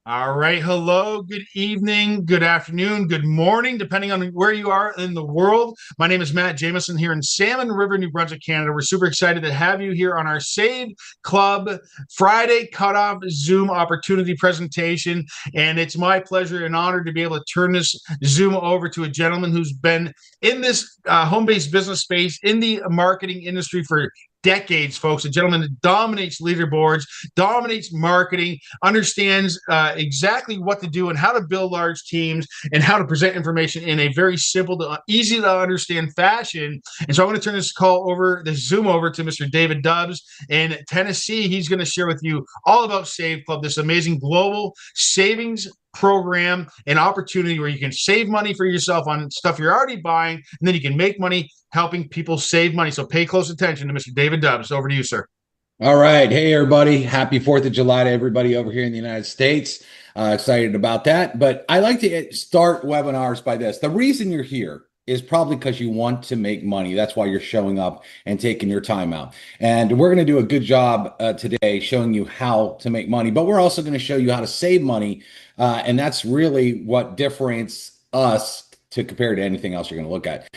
All right. Hello, good evening, good afternoon, good morning, depending on where you are in the world. My name is Matt Jameson here in Salmon River, New Brunswick, Canada. We're super excited to have you here on our Save Club Friday cutoff Zoom opportunity presentation. And it's my pleasure and honor to be able to turn this Zoom over to a gentleman who's been in this home based business space in the marketing industry for decades, folks. A gentleman that dominates leaderboards, dominates marketing, understands exactly what to do and how to build large teams and how to present information in a very simple, easy to understand fashion. And so I'm going to turn this Zoom over to Mr. David Dubbs in Tennessee. He's going to share with you all about Save Club, this amazing global savings program and opportunity where you can save money for yourself on stuff you're already buying, and then you can make money helping people save money. So pay close attention to Mr. David Dubbs. Over to you, sir. All right. Hey, everybody. Happy 4th of July to everybody over here in the United States. Excited about that. But I like to start webinars by this. The reason you're here is probably because you want to make money. That's why you're showing up and taking your time out. And we're going to do a good job today showing you how to make money, but we're also going to show you how to save money. And that's really what differentiates us to compare to anything else you're going to look at.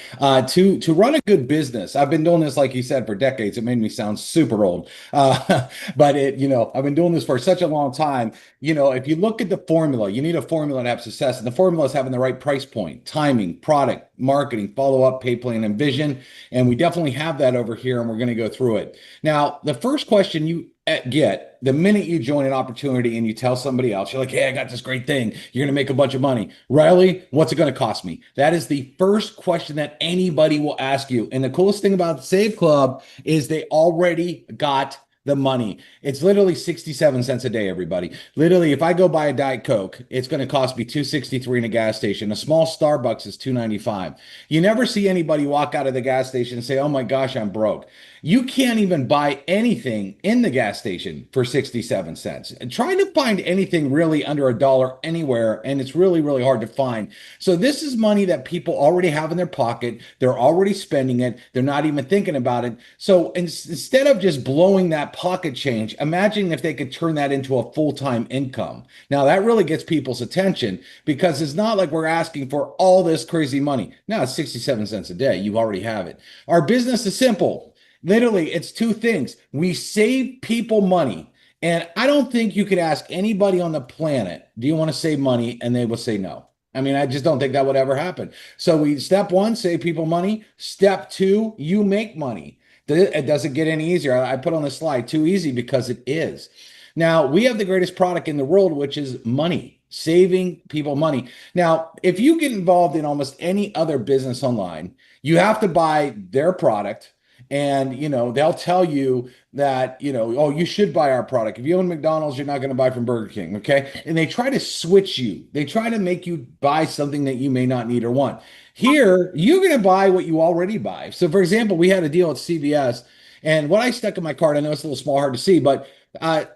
To run a good business, I've been doing this, like you said, for decades. It made me sound super old, but I've been doing this for such a long time. If you look at the formula, you need a formula to have success, and the formula is having the right price point, timing, product, marketing, follow up, pay plan, and vision. And we definitely have that over here, and we're going to go through it. Now, the first question you get the minute you join an opportunity and you tell somebody else, you're like, hey, I got this great thing. You're going to make a bunch of money. Riley, what's it going to cost me? That is the first question that anybody will ask you. And the coolest thing about the Save Club is they already got the money. It's literally 67 cents a day, everybody. Literally, if I go buy a Diet Coke, it's going to cost me 263 in a gas station. A small Starbucks is 295. You never see anybody walk out of the gas station and say, oh my gosh, I'm broke. You can't even buy anything in the gas station for 67 cents. And try to find anything really under a dollar anywhere, and it's really, really hard to find. So this is money that people already have in their pocket. They're already spending it. They're not even thinking about it. So instead of just blowing that pocket change, imagine if they could turn that into a full-time income. Now that really gets people's attention because it's not like we're asking for all this crazy money. No, it's 67 cents a day. You already have it. Our business is simple. Literally, it's two things. We save people money. And I don't think you could ask anybody on the planet, do you want to save money? And they will say no. I mean, I just don't think that would ever happen. So step one, save people money. Step two, you make money. It doesn't get any easier. I put on the slide too easy because it is. Now, we have the greatest product in the world, which is money, saving people money. Now, if you get involved in almost any other business online, you have to buy their product. And they'll tell you that oh, you should buy our product. If you own McDonald's, you're not going to buy from Burger King. Okay, and they try to switch you. They try to make you buy something that you may not need or want. Here you're going to buy what you already buy. So for example, we had a deal at CVS, and what I stuck in my cart, I know it's a little small, hard to see, but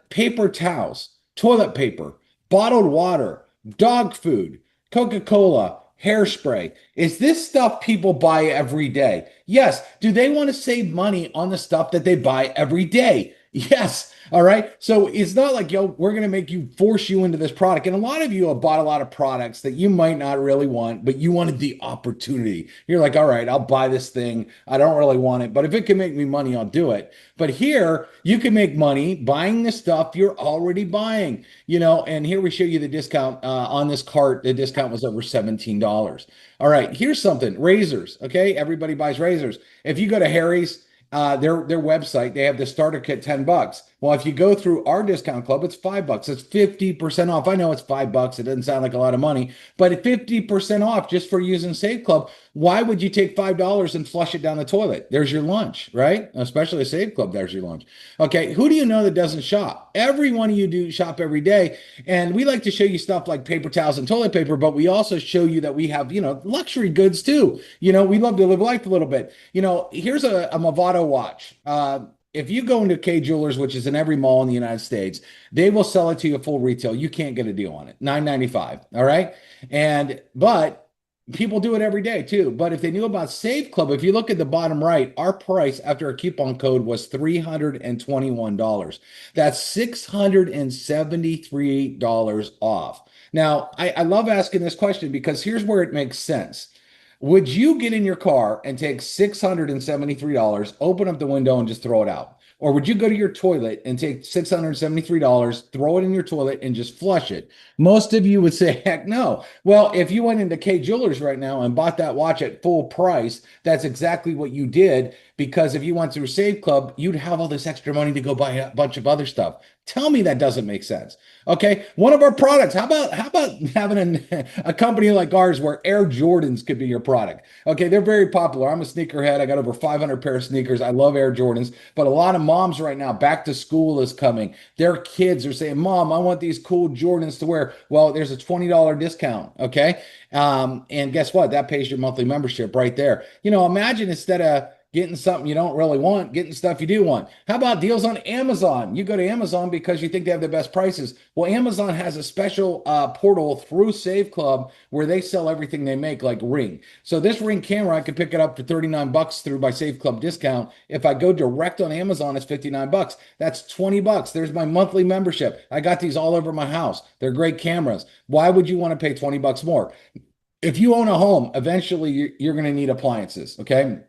paper towels, toilet paper, bottled water, dog food, Coca-Cola, hairspray. Is this stuff people buy every day? Yes. Do they want to save money on the stuff that they buy every day? Yes. All right. So it's not like, we're going to make you force you into this product. And a lot of you have bought a lot of products that you might not really want, but you wanted the opportunity. You're like, all right, I'll buy this thing. I don't really want it, but if it can make me money, I'll do it. But here you can make money buying the stuff you're already buying, and here we show you the discount on this cart. The discount was over $17. All right. Here's something, razors. Okay. Everybody buys razors. If you go to Harry's, their website, they have the starter kit, $10. Well, if you go through our discount club, it's $5. It's 50% off. I know it's $5. It doesn't sound like a lot of money, but 50% off just for using Save Club. Why would you take $5 and flush it down the toilet? There's your lunch, right? Especially a Save Club, there's your lunch. Okay, who do you know that doesn't shop? Every one of you do shop every day. And we like to show you stuff like paper towels and toilet paper, but we also show you that we have, luxury goods too. We love to live life a little bit. Here's a Movado watch. If you go into Kay Jewelers, which is in every mall in the United States, they will sell it to you full retail. You can't get a deal on it. $9.95. All right. But People do it every day too. But if they knew about Save Club, if you look at the bottom right, our price after a coupon code was $321. That's $673 off. Now, I love asking this question because here's where it makes sense. Would you get in your car and take $673, open up the window, and just throw it out? Or would you go to your toilet and take $673, throw it in your toilet, and just flush it? Most of you would say, heck no. Well, if you went into Kay Jewelers right now and bought that watch at full price, that's exactly what you did. Because if you went through Save Club, you'd have all this extra money to go buy a bunch of other stuff. Tell me that doesn't make sense. Okay, one of our products. How about having a company like ours where Air Jordans could be your product? Okay, they're very popular. I'm a sneakerhead. I got over 500 pair of sneakers. I love Air Jordans, but a lot of moms right now, back to school is coming. Their kids are saying, "Mom, I want these cool Jordans to wear." Well, there's a $20 discount. Okay, and guess what? That pays your monthly membership right there. Imagine instead of getting something you don't really want, getting stuff you do want. How about deals on Amazon? You go to Amazon because you think they have the best prices. Well, Amazon has a special portal through Save Club where they sell everything they make, like Ring. So this Ring camera, I could pick it up for $39 through my Save Club discount. If I go direct on Amazon, it's $59. That's $20. There's my monthly membership. I got these all over my house. They're great cameras. Why would you want to pay $20 more? If you own a home, eventually you're going to need appliances, okay?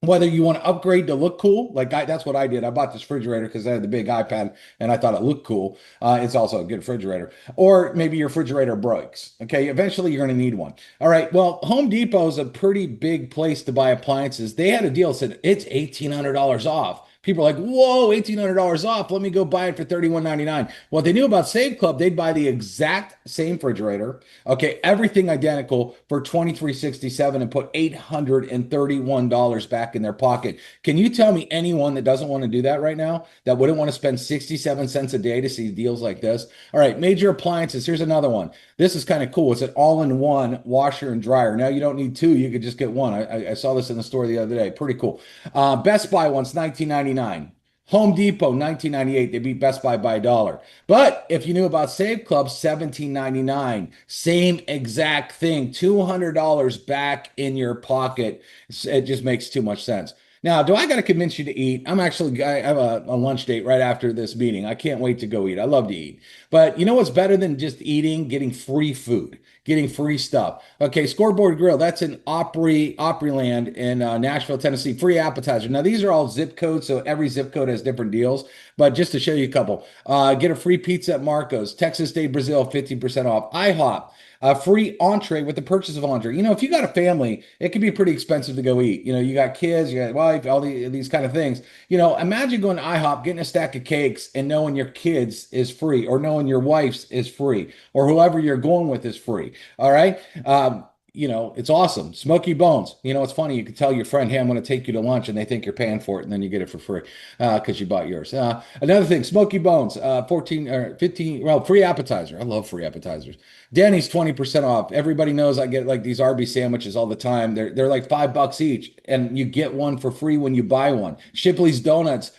Whether you want to upgrade to look cool, that's what I did. I bought this refrigerator because I had the big iPad and I thought it looked cool. It's also a good refrigerator. Or maybe your refrigerator breaks. Okay, eventually you're going to need one. All right, well, Home Depot is a pretty big place to buy appliances. They had a deal that said it's $1,800 off. People are like, whoa, $1,800 off. Let me go buy it for $31.99. Well, if they knew about Save Club, they'd buy the exact same refrigerator. Okay, everything identical for $23.67 and put $831 back in their pocket. Can you tell me anyone that doesn't want to do that right now, that wouldn't want to spend 67 cents a day to see deals like this? All right, major appliances. Here's another one. This is kind of cool. It's an all-in-one washer and dryer. Now you don't need two. You could just get one. I saw this in the store the other day. Pretty cool. Best Buy one's $19.99. Home Depot, $19.98. They beat Best Buy by $1. But if you knew about Save Club, $17.99. Same exact thing. $200 back in your pocket. It just makes too much sense. Now, do I got to convince you to eat? I have a lunch date right after this meeting. I can't wait to go eat. I love to eat. But you know what's better than just eating? Getting free food, getting free stuff. Okay, Scoreboard Grill, that's in Opryland in Nashville, Tennessee. Free appetizer. Now, these are all zip codes, so every zip code has different deals. But just to show you a couple, get a free pizza at Marco's. Texas Day Brazil, 50% off. IHOP. A free entree with the purchase of entree. If you got a family, it can be pretty expensive to go eat. You got kids, you got wife, all these kind of things. Imagine going to IHOP, getting a stack of cakes and knowing your kids is free, or knowing your wife's is free, or whoever you're going with is free. All right. It's awesome. Smoky Bones. It's funny. You can tell your friend, hey, I'm going to take you to lunch, and they think you're paying for it, and then you get it for free because you bought yours. Another thing, Smoky Bones, 14 or 15, well, free appetizer. I love free appetizers. Denny's 20% off. Everybody knows I get like these Arby's sandwiches all the time. They're like $5 each, and you get one for free when you buy one. Shipley's Donuts.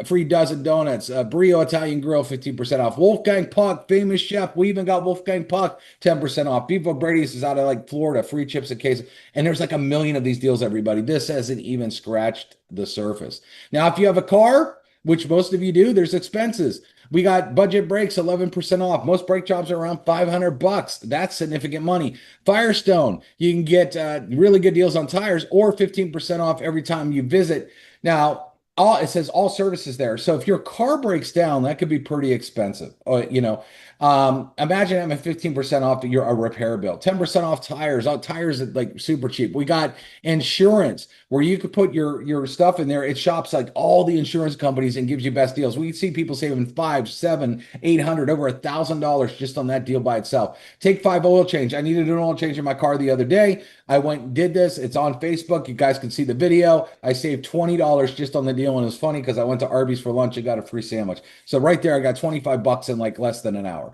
Free dozen donuts, Brio Italian Grill, 15% off. Wolfgang Puck, famous chef. We even got Wolfgang Puck, 10% off. Beef O'Brady's is out of Florida, free chips and queso. And there's like a million of these deals, everybody. This hasn't even scratched the surface. Now, if you have a car, which most of you do, there's expenses. We got budget brakes, 11% off. Most brake jobs are around $500. That's significant money. Firestone, you can get really good deals on tires, or 15% off every time you visit. Now, it says all services there. So if your car breaks down, that could be pretty expensive. Imagine having 15% off a repair bill, 10% off tires. Tires are like super cheap. We got insurance where you could put your stuff in there. It shops like all the insurance companies and gives you best deals. We see people saving $500, $700, $800, over $1,000 just on that deal by itself. Take 5 oil change. I needed an oil change in my car the other day. I went and did this. It's on Facebook. You guys can see the video. I saved $20 just on the deal, and it was funny because I went to Arby's for lunch and got a free sandwich. So right there, I got $25 in like less than an hour.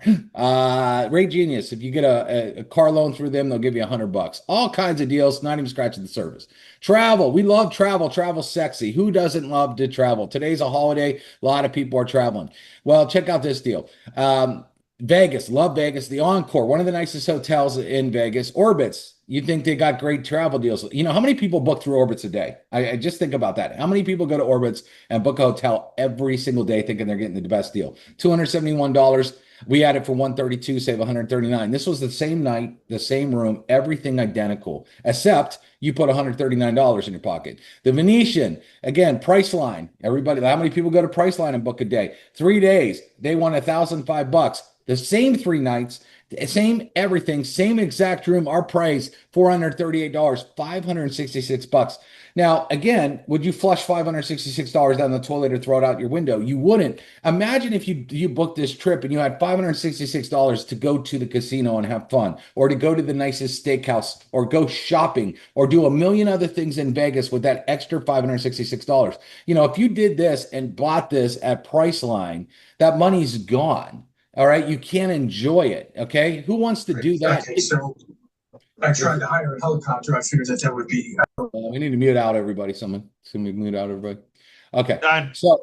Rate Genius, if you get a car loan through them, they'll give you $100. All kinds of deals, not even scratching the surface. Travel, we love travel. Travel's sexy. Who doesn't love to travel? Today's a holiday. A lot of people are traveling. Well, check out this deal. Vegas, love Vegas. The Encore, one of the nicest hotels in Vegas. Orbitz, you think they got great travel deals. You know, how many people book through Orbitz a day? I just think about that. How many people go to Orbitz and book a hotel every single day thinking they're getting the best deal? $271. We had it for 132, save 139. This was the same night, the same room, everything identical, except you put $139 in your pocket. The Venetian, again, Priceline. Everybody, how many people go to Priceline and book a day? 3 days, they want $1,005. The same 3 nights, same everything, same exact room. Our price, $438, $566. Now, again, would you flush $566 down the toilet or throw it out your window? You wouldn't. Imagine if you booked this trip and you had $566 to go to the casino and have fun, or to go to the nicest steakhouse, or go shopping, or do a million other things in Vegas with that extra $566. You know, if you did this and bought this at Priceline, that money's gone. All right, you can't enjoy it. Okay, who wants to do that? Okay, so I tried to hire a helicopter. I figured that would be. We need to mute out everybody. Someone mute out everybody. Okay, Done. so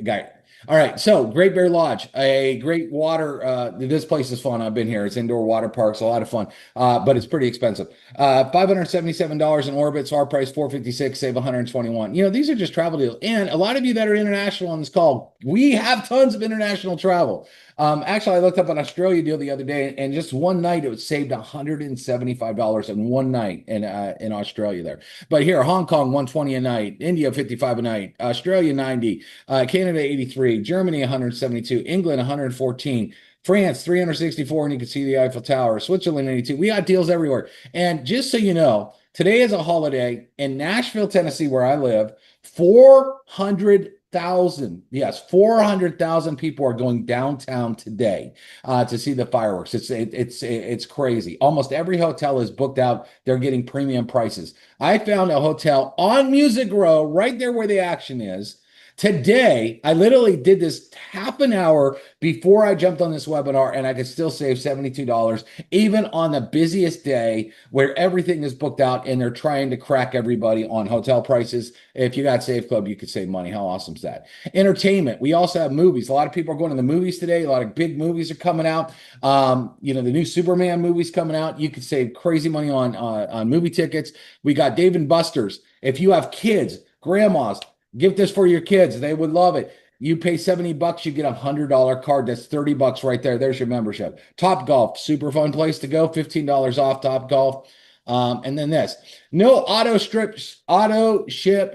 guy. All right, so Great Bear Lodge, a great water. This place is fun. I've been here. It's indoor water parks, a lot of fun, but it's pretty expensive. $577 in Orbitz. Our price $456, save 121. You know, these are just travel deals, and a lot of you that are international on this call, we have tons of international travel. Actually, I looked up an Australia deal the other day, and just one night it was saved $175 in one night in Australia there. But here, Hong Kong 120 a night, India 55 a night, Australia 90, Canada 83, Germany 172, England 114. France 364, and you can see the Eiffel Tower. Switzerland 82. We got deals everywhere. And just so you know, today is a holiday in Nashville, Tennessee, where I live. 400,000, yes, 400,000 people are going downtown today to see the fireworks. It's crazy. Almost every hotel is booked out. They're getting premium prices. I found a hotel on Music Row, right there where the action is. Today, I literally did this half an hour before I jumped on this webinar, and I could still save $72, even on the busiest day where everything is booked out and they're trying to crack everybody on hotel prices. If you got Save Club, you could save money. How awesome is that? Entertainment. We also have movies. A lot of people are going to the movies today. A lot of big movies are coming out. You know, the new Superman movie's coming out. You could save crazy money on movie tickets. We got Dave and Buster's. If you have kids, grandmas, gift this for your kids. They would love it. You pay $70, you get a $100 card. That's $30 right there. There's your membership. Top Golf, super fun place to go. $15 off Top Golf. And then this, no auto ship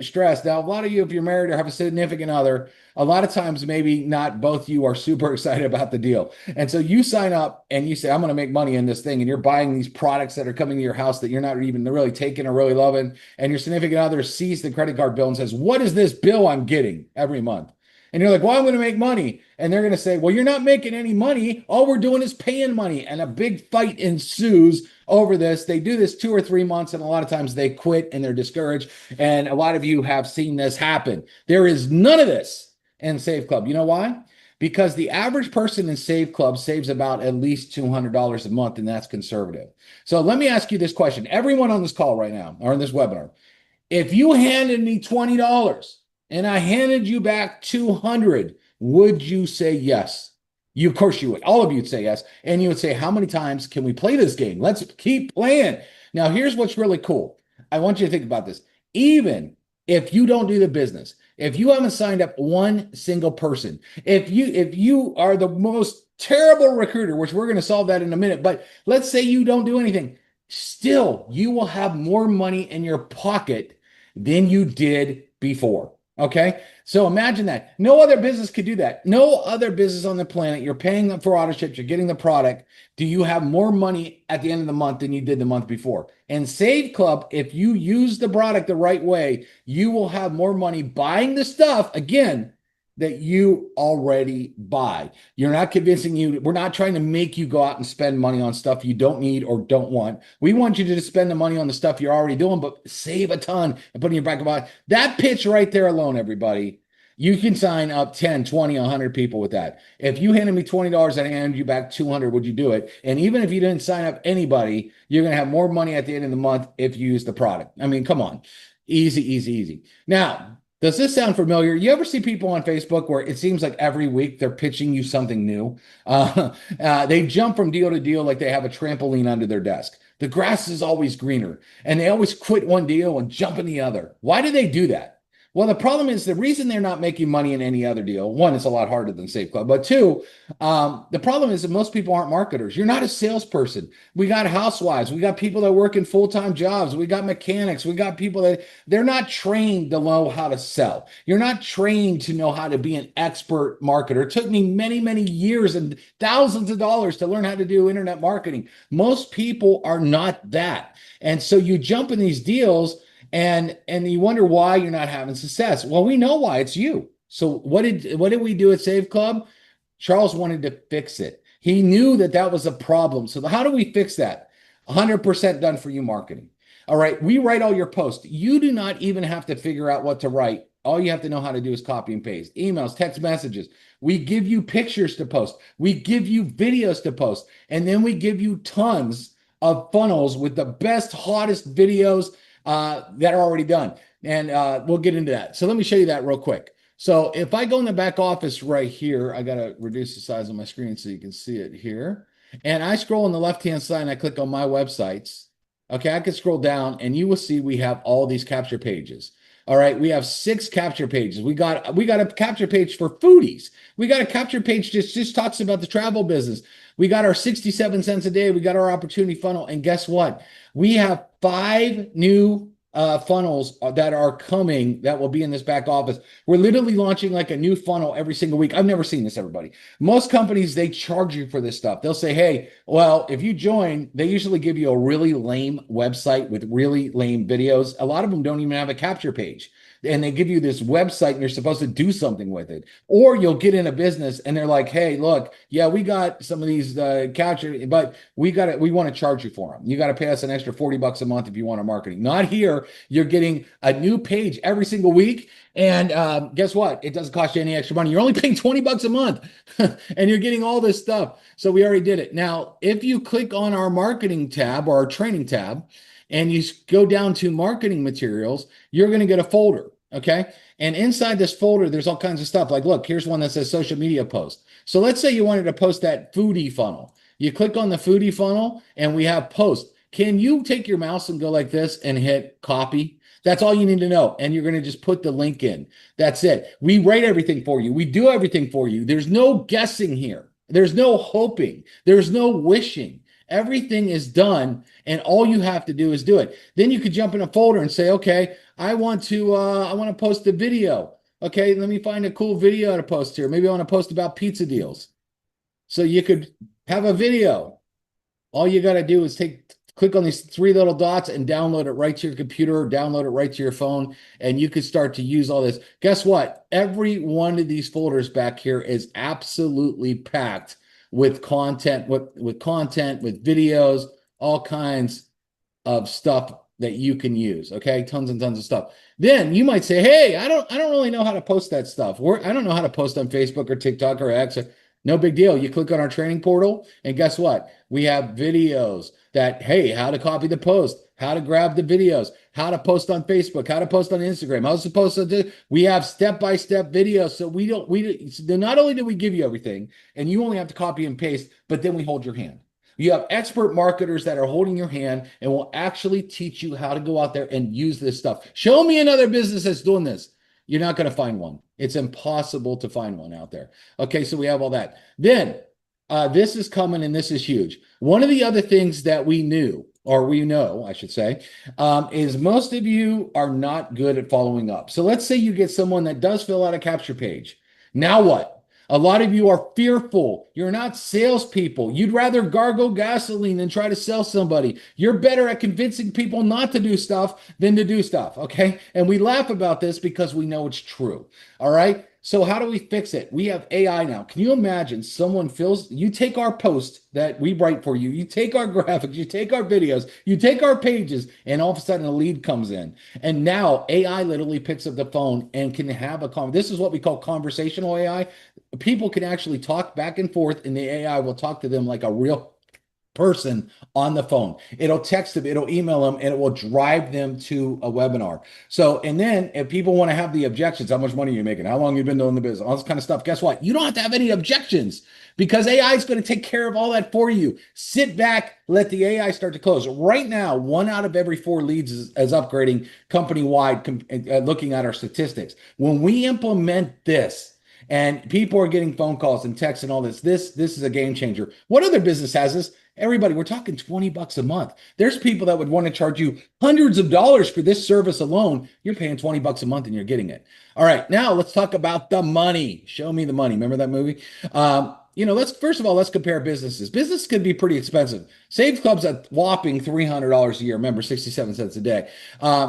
stress. Now, a lot of you, if you're married or have a significant other, a lot of times maybe not both you are super excited about the deal. And so you sign up and you say, I'm going to make money in this thing. And you're buying these products that are coming to your house that you're not even really taking or really loving. And your significant other sees the credit card bill and says, what is this bill I'm getting every month? And you're like, well, I'm going to make money. And they're going to say, well, you're not making any money. All we're doing is paying money. And a big fight ensues over this. They do this 2 or 3 months, and a lot of times they quit and they're discouraged. And a lot of you have seen this happen. There is none of this in Save Club. You know why? Because the average person in Save Club saves about at least $200 a month, and that's conservative. So let me ask you this question. Everyone on this call right now or in this webinar, if you handed me $20 and I handed you back $200, would you say yes? You, of course you would. All of you would say yes. And you would say, how many times can we play this game? Let's keep playing. Now, here's what's really cool. I want you to think about this. Even if you don't do the business, if you haven't signed up one single person, if you are the most terrible recruiter, which we're going to solve that in a minute, but let's say you don't do anything, still, you will have more money in your pocket than you did before. Okay, so imagine that. No other business could do that. No other business on the planet. You're paying them for auto ships. You're getting the product. Do you have more money at the end of the month than you did the month before? And Save Club, if you use the product the right way, you will have more money buying the stuff, again, that you already buy. You're not convincing you. We're not trying to make you go out and spend money on stuff you don't need or don't want. We want you to just spend the money on the stuff you're already doing, but save a ton and put in your back pocket. That pitch right there alone, everybody, you can sign up 10, 20, 100 people with that. If you handed me $20 and I handed you back 200, would you do it? And even if you didn't sign up anybody, you're going to have more money at the end of the month if you use the product. I mean, come on. Easy, easy, easy. Now, Does this sound familiar? You ever see people on Facebook where it seems like every week they're pitching you something new? They jump from deal to deal like they have a trampoline under their desk. The grass is always greener, and they always quit one deal and jump in the other. Why do they do that? Well, the problem is the reason they're not making money in any other deal. One, it's a lot harder than Save Club, but two, the problem is that most people aren't marketers. You're not a salesperson. We got housewives, we got people that work in full-time jobs, we got mechanics, we got people that they're not trained to know how to sell. You're not trained to know how to be an expert marketer. It took me many, many years and thousands of dollars to learn how to do internet marketing. Most people are not that. And so you jump in these deals and you wonder why you're not having success. Well, we know why. It's you. So what did we do at Save Club? Charles wanted to fix it. He knew that that was a problem. So how do we fix that? 100% done for you marketing. All right. We write all your posts. You do not even have to figure out what to write. All you have to know how to do is copy and paste. Emails, text messages. We give you pictures to post. We give you videos to post. And then we give you tons of funnels with the best, hottest videos that are already done. And we'll get into that. So let me show you that real quick. So if I go in the back office right here, I got to reduce the size of my screen so you can see it here. And I scroll on the left-hand side and I click on my websites. Okay, I can scroll down and you will see we have all these capture pages. All right, we have 6 capture pages. We got a capture page for foodies. We got a capture page just talks about the travel business. We got our 67 cents a day. We got our opportunity funnel. And guess what? We have 5 new funnels that are coming that will be in this back office. We're literally launching like a new funnel every single week. I've never seen this, everybody. Most companies, they charge you for this stuff. They'll say, hey, well, if you join, they usually give you a really lame website with really lame videos. A lot of them don't even have a capture page. And they give you this website and you're supposed to do something with it. Or you'll get in a business and they're like, hey, look, yeah, we got some of these capture, but we want to charge you for them. You got to pay us an extra $40 a month if you want our marketing. Not here. You're getting a new page every single week. And guess what? It doesn't cost you any extra money. You're only paying $20 a month and you're getting all this stuff. So we already did it. Now, if you click on our marketing tab or our training tab, and you go down to marketing materials, you're going to get a folder, okay? And inside this folder, there's all kinds of stuff. Like, look, here's one that says social media post. So let's say you wanted to post that foodie funnel. You click on the foodie funnel, and we have post. Can you take your mouse and go like this and hit copy? That's all you need to know. And you're going to just put the link in. That's it. We write everything for you. We do everything for you. There's no guessing here. There's no hoping. There's no wishing. Everything is done, and all you have to do is do it. Then you could jump in a folder and say, okay, I want to post a video. Okay, let me find a cool video to post here. Maybe I want to post about pizza deals. So you could have a video. All you got to do is click on these 3 little dots and download it right to your computer or download it right to your phone, and you could start to use all this. Guess what? Every one of these folders back here is absolutely packed with content, with content, with videos, all kinds of stuff that you can use. Okay, tons and tons of stuff. Then you might say, "Hey, I don't really know how to post that stuff. I don't know how to post on Facebook or TikTok or X." No big deal. You click on our training portal, and guess what? We have videos that, hey, how to copy the post, how to grab the videos, how to post on Facebook, how to post on Instagram, how to post on this. We have step-by-step videos. So not only do we give you everything, and you only have to copy and paste, but then we hold your hand. You have expert marketers that are holding your hand and will actually teach you how to go out there and use this stuff. Show me another business that's doing this. You're not going to find one. It's impossible to find one out there. Okay, so we have all that. Then this is coming, and this is huge. One of the other things that we knew, or we know, I should say, is most of you are not good at following up. So let's say you get someone that does fill out a capture page. Now what? A lot of you are fearful. You're not salespeople. You'd rather gargle gasoline than try to sell somebody. You're better at convincing people not to do stuff than to do stuff, okay? And we laugh about this because we know it's true, all right? So how do we fix it? We have AI now. Can you imagine you take our post that we write for you, you take our graphics, you take our videos, you take our pages, and all of a sudden a lead comes in. And now AI literally picks up the phone and can have this is what we call conversational AI. People can actually talk back and forth, and the AI will talk to them like a real person on the phone. It'll text them, it'll email them, and it will drive them to a webinar. So, and then if people want to have the objections, how much money are you making? How long you been doing the business? All this kind of stuff. Guess what? You don't have to have any objections because AI is going to take care of all that for you. Sit back, let the AI start to close. Right now, 1 out of every 4 leads is upgrading company-wide, looking at our statistics. When we implement this, and people are getting phone calls and texts and all this is a game changer. What other business has this? Everybody, we're talking $20 a month. There's people that would want to charge you hundreds of dollars for this service alone. You're paying $20 a month and you're getting it. All right, now let's talk about the money. Show me the money. Remember that movie? First of all, let's compare businesses. Business could be pretty expensive. Save Club's a whopping $300 a year. Remember, 67 cents a day.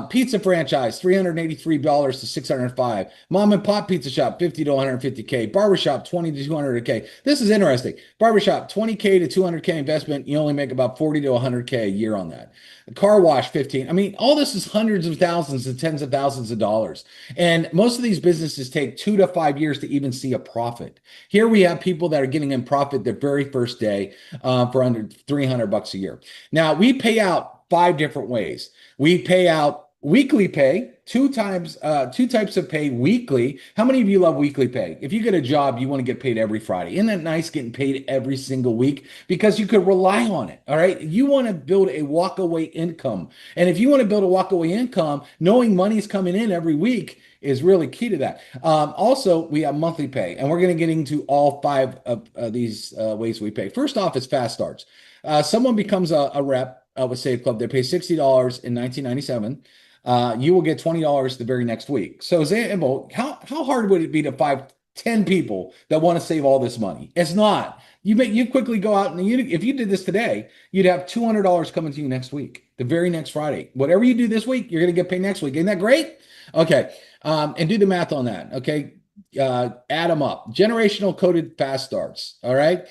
Pizza franchise, $383 to $605. Mom and pop pizza shop, $50 to $150K. Barbershop, $20 to $200K. This is interesting. Barbershop, $20K to $200K investment. You only make about $40 to $100K a year on that. A car wash, $15. I mean, all this is hundreds of thousands and tens of thousands of dollars. And most of these businesses take 2 to 5 years to even see a profit. Here we have people that are getting in profit the very first day for under $300 a year. Now, we pay out 5 different ways. We pay out weekly pay, two types of pay weekly. How many of you love weekly pay? If you get a job, you want to get paid every Friday. Isn't that nice getting paid every single week? Because you could rely on it, all right? You want to build a walkaway income. And if you want to build a walkaway income, knowing money's coming in every week is really key to that. Also, we have monthly pay, and we're going to get into all 5 of these ways we pay. First off, is fast starts. Someone becomes a rep with Save Club. They pay $60 in 1997. You will get $20 the very next week. So, example, how hard would it be to find 10 people that want to save all this money? It's not. You quickly go out and if you did this today, you'd have $200 coming to you next week, the very next Friday. Whatever you do this week, you're going to get paid next week. Isn't that great? Okay. And do the math on that. Okay. Add them up. Generational coded fast starts. All right.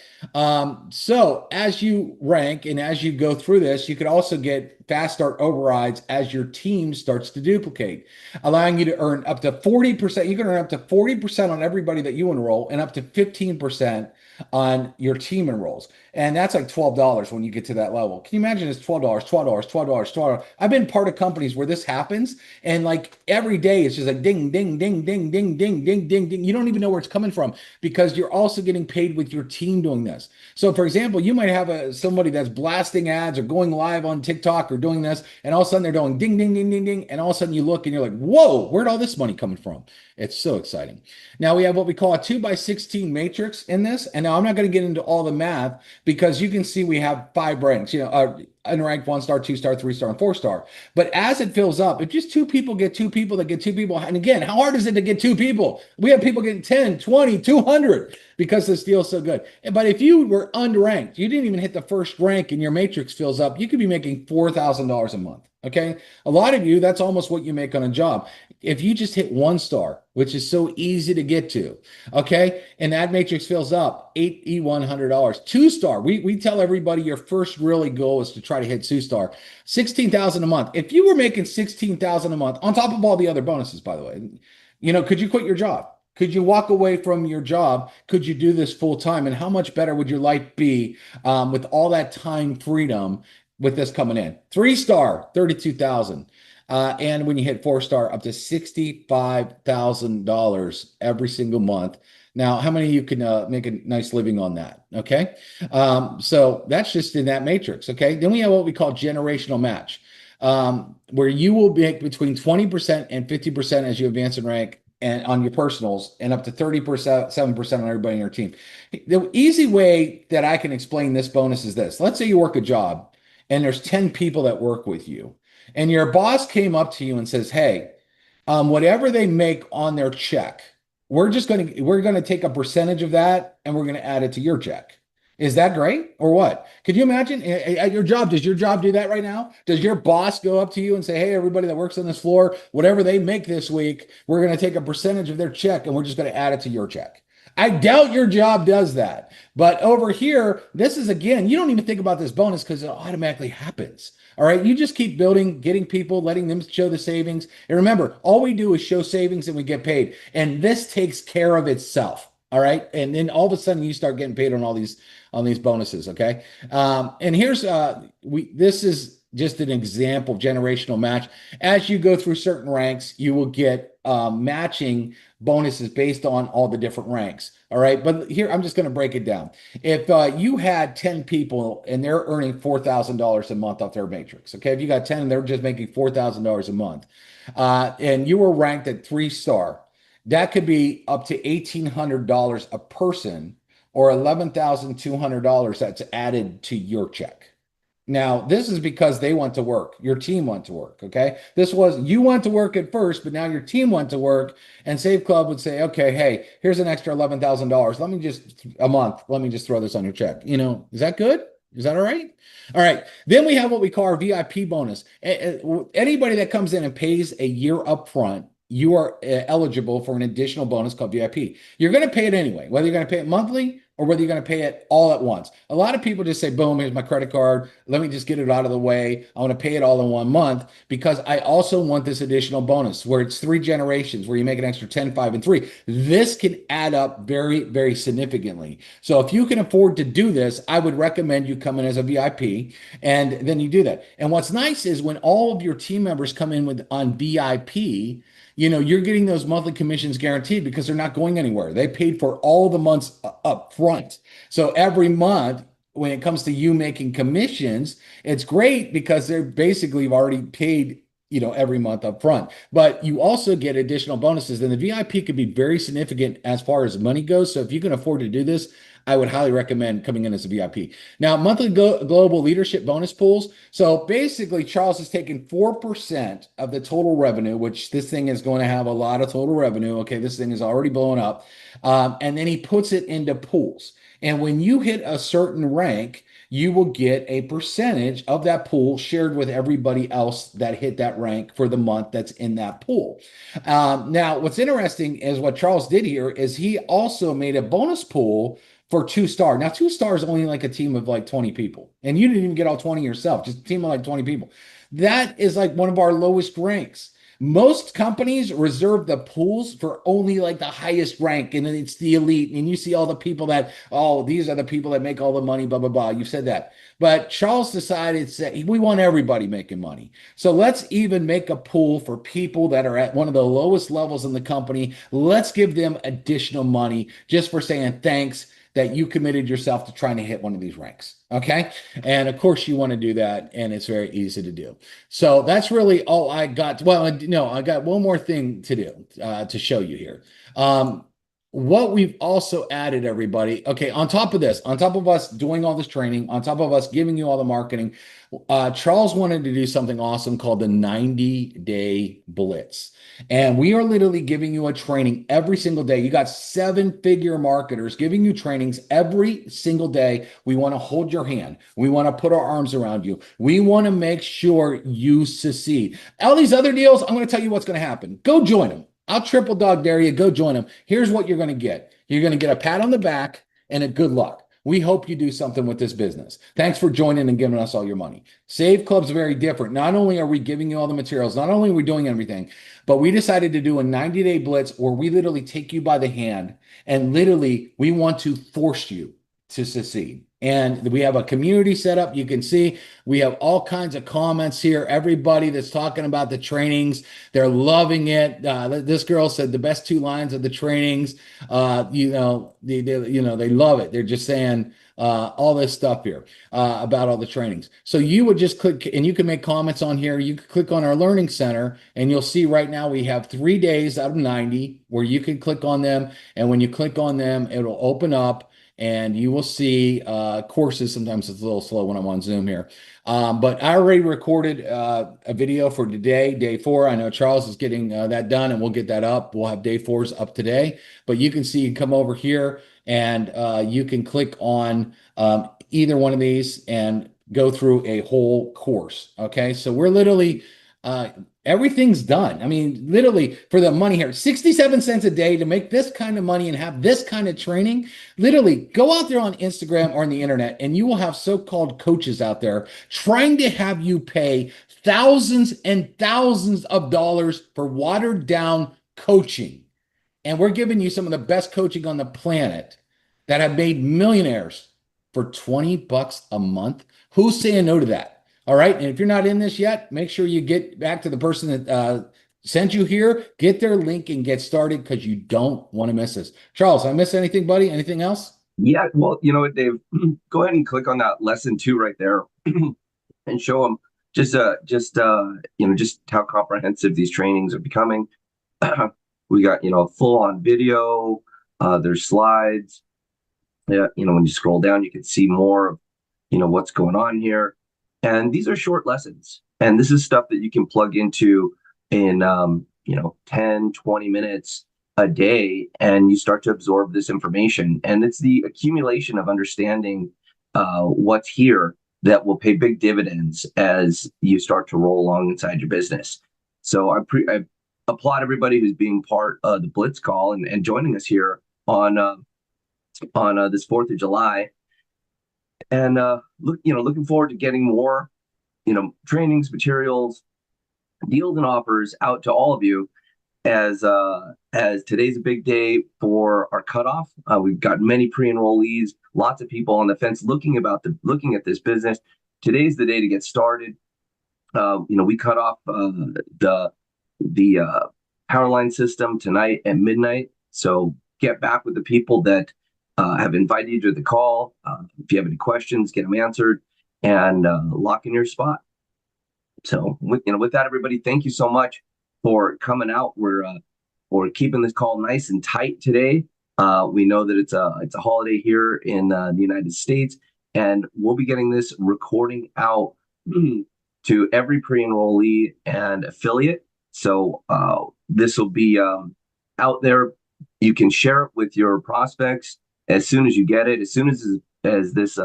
So as you rank and as you go through this, you could also get fast start overrides as your team starts to duplicate, allowing you to earn up to 40%. You can earn up to 40% on everybody that you enroll and up to 15% on your team enrolls. And that's like $12 when you get to that level. Can you imagine it's $12? I've been part of companies where this happens. And like every day it's just like ding, ding, ding, ding, ding, ding, ding, ding, ding. You don't even know where it's coming from because you're also getting paid with your team doing this. So for example, you might have somebody that's blasting ads or going live on TikTok or doing this. And all of a sudden they're doing ding, ding, ding, ding, ding. And all of a sudden you look and you're like, whoa, where'd all this money coming from? It's so exciting. Now we have what we call a 2x16 matrix in this. And now I'm not going to get into all the math because you can see we have 5 ranks, unranked 1-star, 2-star, 3-star, and 4-star. But as it fills up, if just 2 people get 2 people that get 2 people, and again, how hard is it to get 2 people? We have people getting 10, 20, 200 because this deal is so good. But if you were unranked, you didn't even hit the first rank and your matrix fills up, you could be making $4,000 a month. Okay. A lot of you, that's almost what you make on a job. If you just hit 1-star, which is so easy to get to, okay, and that matrix fills up, $8,100. 2-star, we tell everybody your first really goal is to try to hit 2-star, $16,000 a month. If you were making $16,000 a month, on top of all the other bonuses, by the way, could you quit your job? Could you walk away from your job? Could you do this full time? And how much better would your life be with all that time freedom with this coming in? 3-star, $32,000. And when you hit 4-star, up to $65,000 every single month. Now, how many of you can make a nice living on that? Okay. So that's just in that matrix. Okay. Then we have what we call generational match, where you will make between 20% and 50% as you advance in rank and on your personals, and up to 7% on everybody in your team. The easy way that I can explain this bonus is this. Let's say you work a job and there's 10 people that work with you, and your boss came up to you and says, hey, whatever they make on their check, we're going to take a percentage of that and we're going to add it to your check. Is that great or what? Could you imagine at your job? Does your job do that right now? Does your boss go up to you and say, hey, everybody that works on this floor, whatever they make this week, we're going to take a percentage of their check and we're just going to add it to your check? I doubt your job does that. But over here, this is, again, you don't even think about this bonus because it automatically happens. All right. You just keep building, getting people, letting them show the savings. And remember, all we do is show savings and we get paid. And this takes care of itself. All right. And then all of a sudden you start getting paid on these bonuses. Okay. And here's this is just an example of generational match. As you go through certain ranks, you will get matching bonuses based on all the different ranks. All right. But here, I'm just going to break it down. If you had 10 people and they're earning $4,000 a month off their matrix, okay, if you got 10 and they're just making $4,000 a month, and you were ranked at 3-star, that could be up to $1,800 a person or $11,200 that's added to your check. Now, this is because they want to work. Your team went to work. Okay. This was you went to work at first, but now your team went to work, and Save Club would say, okay, hey, here's an extra $11,000. Let me just a month. Let me just throw this on your check. Is that good? Is that all right? All right. Then we have what we call our VIP bonus. Anybody that comes in and pays a year up front, you are eligible for an additional bonus called VIP. You're going to pay it anyway, whether you're going to pay it monthly or whether you're going to pay it all at once. A lot of people just say, boom, here's my credit card. Let me just get it out of the way. I want to pay it all in 1 month because I also want this additional bonus where it's 3 generations, where you make an extra 10, 5, and 3. This can add up very, very significantly. So if you can afford to do this, I would recommend you come in as a VIP, and then you do that. And what's nice is when all of your team members come in on VIP, you're getting those monthly commissions guaranteed because they're not going anywhere. They paid for all the months up front. So every month, when it comes to you making commissions, it's great because they're basically already paid, every month up front. But you also get additional bonuses. And the VIP could be very significant as far as money goes. So if you can afford to do this, I would highly recommend coming in as a VIP. Now, monthly global leadership bonus pools. So basically, Charles is taking 4% of the total revenue, which this thing is going to have a lot of total revenue. Okay, this thing is already blowing up. And then he puts it into pools. And when you hit a certain rank, you will get a percentage of that pool shared with everybody else that hit that rank for the month that's in that pool. Now, what's interesting is what Charles did here is he also made a bonus pool for 2-star. Now, 2-star is only like a team of like 20 people. And you didn't even get all 20 yourself, just a team of like 20 people. That is like one of our lowest ranks. Most companies reserve the pools for only like the highest rank, and then it's the elite. And you see all the people that, oh, these are the people that make all the money, blah, blah, blah. You said that. But Charles decided to say, we want everybody making money. So let's even make a pool for people that are at one of the lowest levels in the company. Let's give them additional money just for saying thanks that you committed yourself to trying to hit one of these ranks. Okay. And of course you want to do that. And it's very easy to do. So that's really all I got. Well, no, I got one more thing to do to show you here. What we've also added, everybody, okay, on top of this, on top of us doing all this training, on top of us giving you all the marketing, Charles wanted to do something awesome called the 90-day blitz. And we are literally giving you a training every single day. You got 7-figure marketers giving you trainings every single day. We want to hold your hand. We want to put our arms around you. We want to make sure you succeed. All these other deals, I'm going to tell you what's going to happen. Go join them. I'll triple dog dare you. Go join them. Here's what you're going to get. You're going to get a pat on the back and a good luck. We hope you do something with this business. Thanks for joining and giving us all your money. Save Club's very different. Not only are we giving you all the materials, not only are we doing everything, but we decided to do a 90-day blitz where we literally take you by the hand and literally we want to force you to succeed. And we have a community set up. You can see we have all kinds of comments here. Everybody that's talking about the trainings, they're loving it. This girl said the best 2 lines of the trainings. They love it. They're just saying all this stuff here about all the trainings. So you would just click, and you can make comments on here. You can click on our learning center, and you'll see right now we have 3 days out of 90 where you can click on them. And when you click on them, it'll open up. And you will see courses. Sometimes it's a little slow when I'm on Zoom here. But I already recorded a video for today, day 4. I know Charles is getting that done, and we'll get that up. We'll have day 4s up today. But you can see, come over here, and you can click on either one of these and go through a whole course. Okay, so we're literally... everything's done. I mean, literally for the money here, 67 cents a day to make this kind of money and have this kind of training. Literally go out there on Instagram or on the internet and you will have so-called coaches out there trying to have you pay thousands and thousands of dollars for watered down coaching. And we're giving you some of the best coaching on the planet that have made millionaires for 20 bucks a month. Who's saying no to that? All right. And if you're not in this yet, make sure you get back to the person that sent you here, get their link and get started because you don't want to miss this. Charles, I miss anything, buddy? Anything else? Yeah, well, you know what, Dave, go ahead and click on that lesson 2 right there and show them just how comprehensive these trainings are becoming. We got, full on video, there's slides. Yeah, when you scroll down, you can see more of, what's going on here. And these are short lessons. And this is stuff that you can plug into in, 10, 20 minutes a day, and you start to absorb this information. And it's the accumulation of understanding what's here that will pay big dividends as you start to roll along inside your business. So I applaud everybody who's being part of the Blitz call and joining us here on this 4th of July. And looking forward to getting more, trainings, materials, deals, and offers out to all of you as today's a big day for our cutoff. We've got many pre-enrollees, lots of people on the fence looking at this business. Today's the day to get started. We cut off the Powerline system tonight at midnight. So get back with the people that have invited you to the call. If you have any questions, get them answered, and lock in your spot. So with that, everybody, thank you so much for coming out. We're keeping this call nice and tight today. We know that it's a holiday here in the United States, and we'll be getting this recording out to every pre-enrollee and affiliate. So this will be out there. You can share it with your prospects as soon as you get it. As soon as this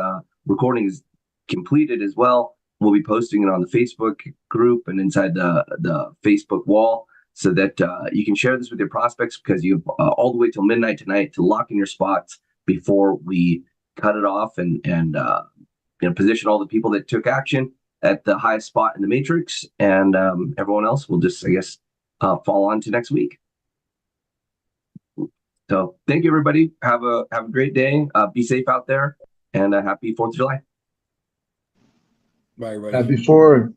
recording is completed as well, we'll be posting it on the Facebook group and inside the Facebook wall, so that you can share this with your prospects, because you have all the way till midnight tonight to lock in your spots before we cut it off and position all the people that took action at the highest spot in the matrix, and everyone else will just, fall on to next week. So thank you, everybody. Have a great day. Be safe out there, and happy 4th of July. Bye, everybody. Before